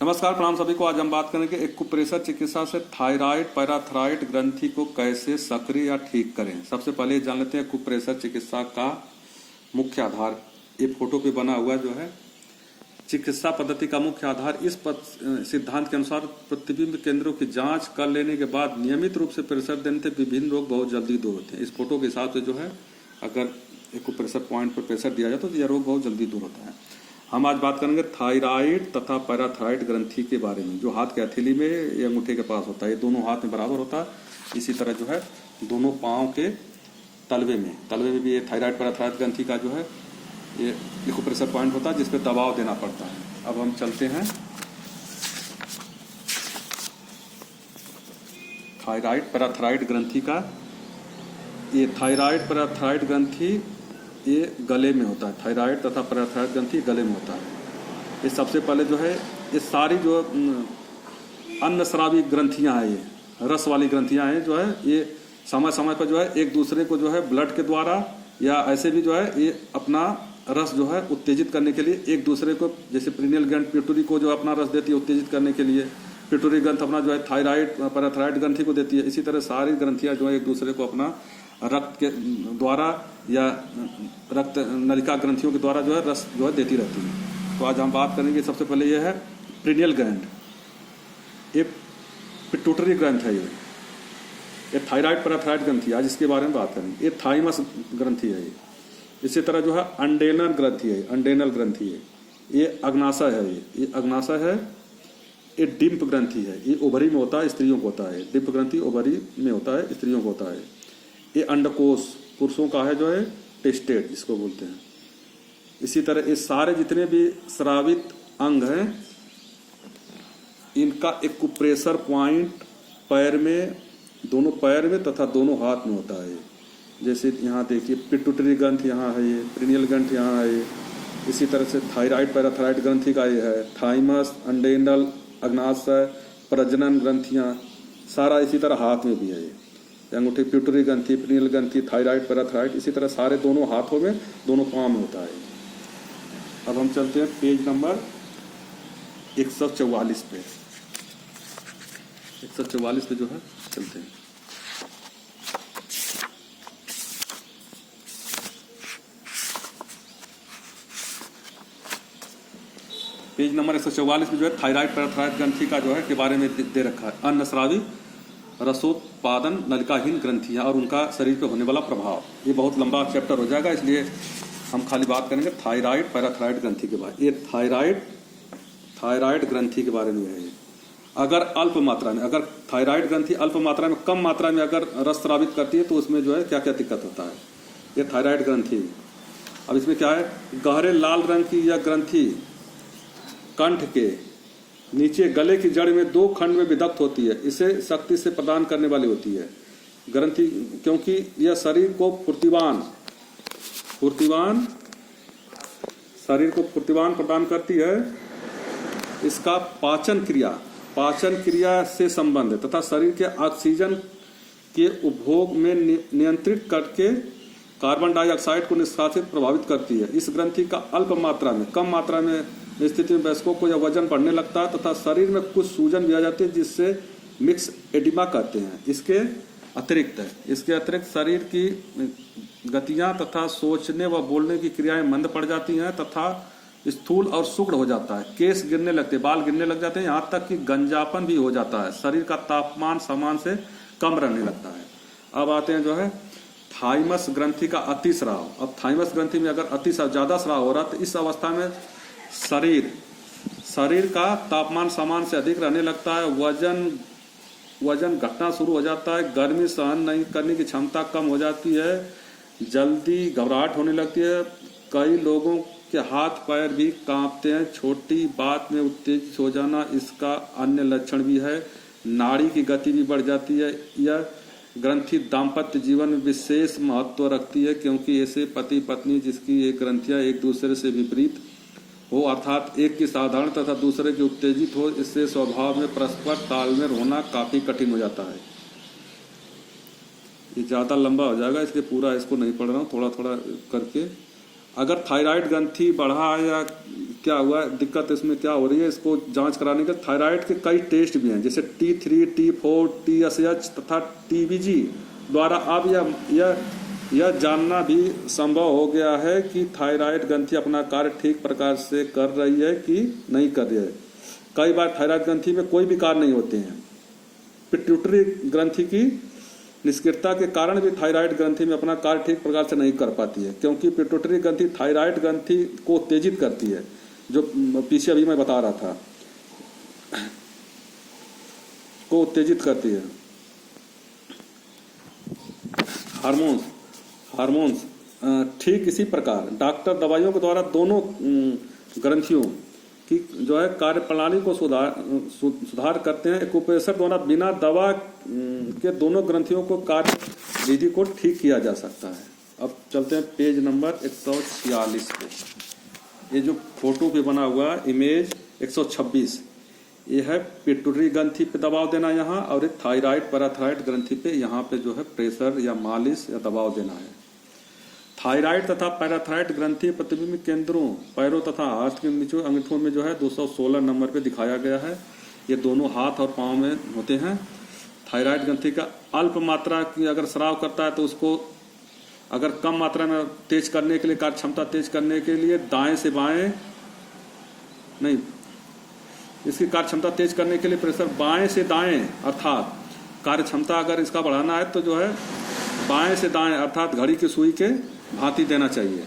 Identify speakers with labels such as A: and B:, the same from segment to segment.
A: नमस्कार, प्रणाम सभी को। आज हम बात करेंगे एक्यूप्रेशर चिकित्सा से थायराइड पैराथायराइड ग्रंथि को कैसे सक्रिय या ठीक करें। सबसे पहले जान लेते हैं एक्यूप्रेशर चिकित्सा का मुख्य आधार। ये फोटो पे बना हुआ जो है चिकित्सा पद्धति का मुख्य आधार। इस सिद्धांत के अनुसार प्रतिबिंब केंद्रों की जांच कर लेने के बाद नियमित रूप से प्रेशर देने से विभिन्न रोग बहुत जल्दी दूर होते हैं। इस फोटो के हिसाब से जो है अगर एक्यूप्रेशर पॉइंट पर प्रेशर दिया जाए तो यह रोग बहुत जल्दी दूर होता है। हम आज बात करेंगे थायराइड तथा पैराथायराइड ग्रंथि के बारे में, जो हाथ के हथेली में या अंगूठे के पास होता है। ये दोनों हाथ में बराबर होता है। इसी तरह जो है दोनों पांव के तलवे में भी ये थायराइड पैराथायराइड ग्रंथि का जो है ये एक्यूप्रेशर पॉइंट होता है, जिस पे दबाव देना पड़ता है। अब हम चलते हैं थायराइड पैराथायराइड ग्रंथि का। ये थायराइड पैराथायराइड ग्रंथि ये गले में होता है। थायराइड तथा पैराथायराइड ग्रंथि गले में होता है। ये सबसे पहले जो है ये सारी जो अन्नस्रावी ग्रंथियां हैं, ये रस वाली ग्रंथियां हैं जो है ये समय समय पर जो है एक दूसरे को जो है ब्लड के द्वारा या ऐसे भी जो है ये अपना रस जो है उत्तेजित करने के लिए एक दूसरे को, जैसे प्रीनियल ग्रंथ पिट्यूटरी को जो अपना रस देती है उत्तेजित करने के लिए, पिट्यूटरी ग्रंथ अपना जो है थायराइड पैराथायराइड ग्रंथि को देती है। इसी तरह सारी ग्रंथियां जो है एक दूसरे को अपना रक्त के द्वारा या रक्त नलिका ग्रंथियों के द्वारा जो है रस जो है देती रहती है। तो आज हम बात करेंगे सबसे पहले ये है प्रीनियल ग्रंथ। ये पिट्यूटरी ग्रंथ है। ये थायराइड पैराथायराइड ग्रंथि आज इसके बारे में बात करेंगे। ये थाइमस ग्रंथि है। इसी तरह जो है अंडेनल ग्रंथि है। अंडेनल ग्रंथि है। ये अग्नाशय है। ये अग्नाशय है। ये डिंप ग्रंथि है। ये ओवरी में होता है, स्त्रियों को होता है। डिंप ग्रंथि ओवरी में होता है, स्त्रियों को होता है। ये अंडकोश पुरुषों का है जो है टेस्टेड जिसको बोलते हैं। इसी तरह ये सारे जितने भी स्रावित अंग हैं इनका एक्यूप्रेशर पॉइंट पैर में, दोनों पैर में तथा दोनों हाथ में होता है। जैसे यहाँ देखिए पिट्यूटरी ग्रंथ यहाँ है, ये प्रीनियल ग्रंथ यहाँ है। इसी तरह से थायराइड पैराथायराइड ग्रंथि का ये है। थाइमस, अंडेनल, अग्नाशय, प्रजनन ग्रंथियाँ सारा इसी तरह हाथ में भी है। अंगूठे पिट्यूटरी ग्रंथि, प्रीनियल ग्रंथि, थायराइड पैराथायराइड इसी तरह सारे दोनों हाथों में, दोनों पांव में होता है। अब हम चलते हैं पेज नंबर 144 पे। 144 पे जो है चलते हैं। पेज नंबर 144 में जो है थायराइड पैराथायराइड ग्रंथि का जो है के बारे में दे रखा है। अन्नस्रावी रसोत्पादन नलिकाहीन ग्रंथियां और उनका शरीर पे होने वाला प्रभाव। ये बहुत लंबा चैप्टर हो जाएगा, इसलिए हम खाली बात करेंगे थायराइड पैराथायराइड ग्रंथि के बारे में। ये थायराइड ग्रंथि के बारे में है। अगर अल्प मात्रा में, अगर थायराइड ग्रंथि अल्प मात्रा में, कम मात्रा में अगर रस स्रावित करती है तो उसमें जो है क्या क्या दिक्कत होता है। ये थायराइड ग्रंथि। अब इसमें क्या है, गहरे लाल रंग की यह ग्रंथि कंठ के नीचे गले की जड़ में 2 खंड में विभक्त होती है। इसे शक्ति से प्रदान करने वाली होती है ग्रंथि, क्योंकि यह शरीर को फुर्तीवान प्रदान करती है। इसका पाचन क्रिया से संबंध है तथा शरीर के ऑक्सीजन के उपभोग में नियंत्रित करके कार्बन डाइऑक्साइड को निष्कासित प्रभावित करती है। इस ग्रंथि का अल्प मात्रा में, कम मात्रा में स्थिति में वयस्कों को यह वजन बढ़ने लगता है तथा शरीर में कुछ सूजन भी आ जाती है, जिससे मिक्स एडिमा कहते हैं। इसके अतिरिक्त शरीर की गतियां तथा सोचने व बोलने की क्रियाएं मंद पड़ जाती हैं तथा स्थूल और सुगड़ हो जाता है। केस गिरने लगते, बाल गिरने लग जाते हैं, यहाँ तक कि गंजापन भी हो जाता है। शरीर का तापमान सामान्य से कम रहने लगता है। अब आते हैं जो है थाइमस ग्रंथि का अतिस्राव। अब थाइमस ग्रंथि में अगर अतिस्राव, ज्यादा स्राव हो रहा है तो इस अवस्था में शरीर का तापमान सामान्य से अधिक रहने लगता है। वजन घटना शुरू हो जाता है। गर्मी सहन नहीं करने की क्षमता कम हो जाती है। जल्दी घबराहट होने लगती है। कई लोगों के हाथ पैर भी कांपते हैं। छोटी बात में उत्तेजित हो जाना इसका अन्य लक्षण भी है। नाड़ी की गति भी बढ़ जाती है। यह ग्रंथि दाम्पत्य जीवन में विशेष महत्व रखती है, क्योंकि ऐसे पति पत्नी जिसकी ये ग्रंथियां एक दूसरे से विपरीत हो, अर्थात एक की साधारण तथा दूसरे की उत्तेजित हो, इससे स्वभाव में परस्पर तालमेल होना काफी कठिन हो जाता है। ये ज्यादा लंबा हो जाएगा, इसलिए पूरा इसको नहीं पढ़ रहा हूँ, थोड़ा थोड़ा करके। अगर थायराइड ग्रंथि बढ़ा या क्या हुआ, दिक्कत इसमें क्या हो रही है, इसको जांच कराने के थायराइड के कई टेस्ट भी हैं, जैसे T3, T4, TSH तथा TBG द्वारा अब यह जानना भी संभव हो गया है कि थायराइड ग्रंथि अपना कार्य ठीक प्रकार से कर रही है कि नहीं कर रही है। कई बार थायराइड ग्रंथि में कोई भी कार्य नहीं होते हैं। पिट्यूटरी ग्रंथि की निष्क्रियता के कारण भी थायराइड ग्रंथि में अपना कार्य ठीक प्रकार से नहीं कर पाती है, क्योंकि पिट्यूटरी ग्रंथि थायराइड ग्रंथि को उत्तेजित करती है, जो पीछे अभी मैं बता रहा था, को उत्तेजित करती है। हार्मोन्स ठीक इसी प्रकार डॉक्टर दवाइयों के द्वारा दोनों ग्रंथियों की जो है कार्य प्रणाली को सुधार करते हैं। एक्यूप्रेशर द्वारा बिना दवा के दोनों ग्रंथियों को कार्य विधि को ठीक किया जा सकता है। अब चलते हैं पेज नंबर 146 पे। ये जो फोटो पे बना हुआ इमेज 126, ये है पिट्यूटरी ग्रंथि पे दबाव देना यहाँ, और एक थायराइड पैराथायराइड ग्रंथि पे यहाँ पे जो है प्रेशर या मालिश या दबाव देना है। थायराइड तथा पैराथायराइड ग्रंथि प्रतिबिंब केंद्रों पैरों तथा हाथ के नीचे अंगूठों में जो है 216 नंबर पे दिखाया गया है। ये दोनों हाथ और पांव में होते हैं। थायराइड ग्रंथि का अल्प मात्रा की अगर स्राव करता है तो उसको अगर कम मात्रा में तेज करने के लिए, कार्य क्षमता तेज करने के लिए दाएं से बाएं नहीं, इसकी कार्य क्षमता तेज करने के लिए प्रेशर बाएं से दाएं, अर्थात कार्य क्षमता अगर इसका बढ़ाना है तो जो है बाएं से दाएं अर्थात घड़ी की सुई के भांति देना चाहिए।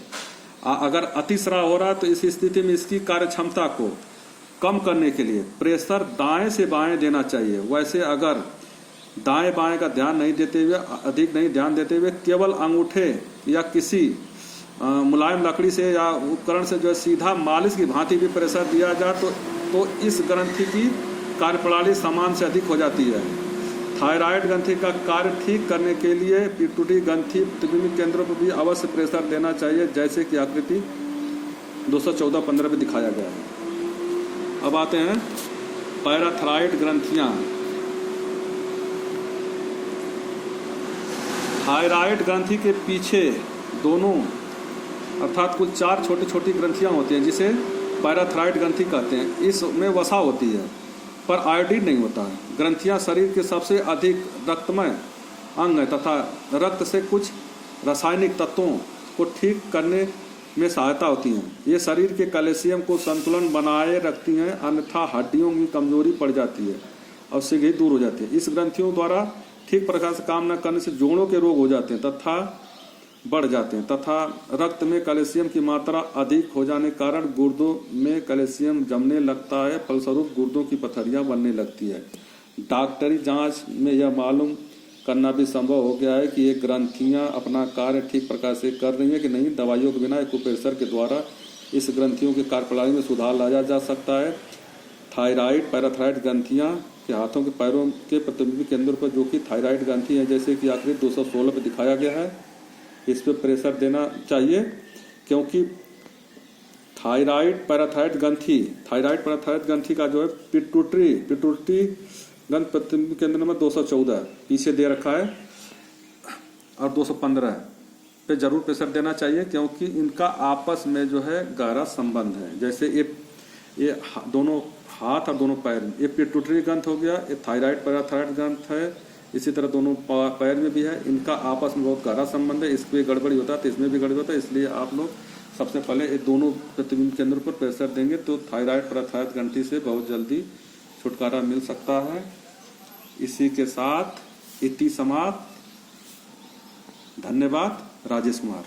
A: अगर अतिस्राव हो रहा है तो इस स्थिति में इसकी कार्य क्षमता को कम करने के लिए प्रेशर दाएं से बाएं देना चाहिए। वैसे अगर दाएं बाएं का ध्यान नहीं देते हुए, अधिक नहीं ध्यान देते हुए केवल अंगूठे या किसी मुलायम लकड़ी से या उपकरण से जो है सीधा मालिश की भांति भी प्रेशर दिया जाए तो इस ग्रंथि की कार्यप्रणाली समान से अधिक हो जाती है। थायराइड ग्रंथि का कार्य ठीक करने के लिए पिट्यूटरी ग्रंथि प्रतिबिंब केंद्रों पर भी अवश्य प्रेशर देना चाहिए, जैसे कि आकृति 214-15 में दिखाया गया है। अब आते हैं पैराथायराइड ग्रंथियां। थायराइड ग्रंथि के पीछे दोनों अर्थात कुल 4 छोटी छोटी ग्रंथियां होती हैं, जिसे पैराथायराइड ग्रंथि कहते हैं। इसमें वसा होती है पर आयोडीन नहीं होता है। ग्रंथियां शरीर के सबसे अधिक रक्तमय अंग है तथा रक्त से कुछ रासायनिक तत्वों को ठीक करने में सहायता होती हैं। ये शरीर के कैल्शियम को संतुलन बनाए रखती हैं, अन्यथा हड्डियों की कमजोरी पड़ जाती है और शीघ्र ही दूर हो जाती है। इस ग्रंथियों द्वारा ठीक प्रकार से काम न करने से जोड़ों के रोग हो जाते हैं तथा बढ़ जाते हैं, तथा रक्त में कैल्शियम की मात्रा अधिक हो जाने के कारण गुर्दों में कैल्शियम जमने लगता है, फलस्वरूप गुर्दों की पथरियां बनने लगती है। डॉक्टरी जांच में यह मालूम करना भी संभव हो गया है कि ये ग्रंथियां अपना कार्य ठीक प्रकार से कर रही हैं कि नहीं। दवाइयों के बिना एक्यूप्रेशर के द्वारा इस ग्रंथियों के कार्यप्रणाली में सुधार लाया जा सकता है। थायराइड पैराथायराइड ग्रंथियां के हाथों के पैरों के प्रतिबिंब केंद्र पर जो कि थायराइड ग्रंथि है, जैसे कि आकृति 216 पर दिखाया गया है, इस पर प्रेशर देना चाहिए, क्योंकि थायराइड पैराथायराइड ग्रंथि का जो है पिट्यूटरी ग्रंथ प्रतिबिंब केंद्र नंबर 214 पीछे दे रखा है और 215 पे जरूर प्रेशर देना चाहिए, क्योंकि इनका आपस में जो है गहरा संबंध है। जैसे ये दोनों हाथ और दोनों पैर, ये पिट्यूटरी ग्रंथ हो गया, ये थायराइड पैराथायराइड ग्रंथ है, इसी तरह दोनों पैर में भी है। इनका आपस में बहुत गहरा संबंध है। इसमें गड़बड़ी होता है तो इसमें भी गड़बड़ी होता है। इसलिए आप लोग सबसे पहले ये दोनों प्रतिबिंब केंद्र पर प्रेशर देंगे तो थायराइड पैराथायराइड ग्रंथि से बहुत जल्दी छुटकारा मिल सकता है। इसी के साथ इति समाप्त। धन्यवाद। राजेश कुमार।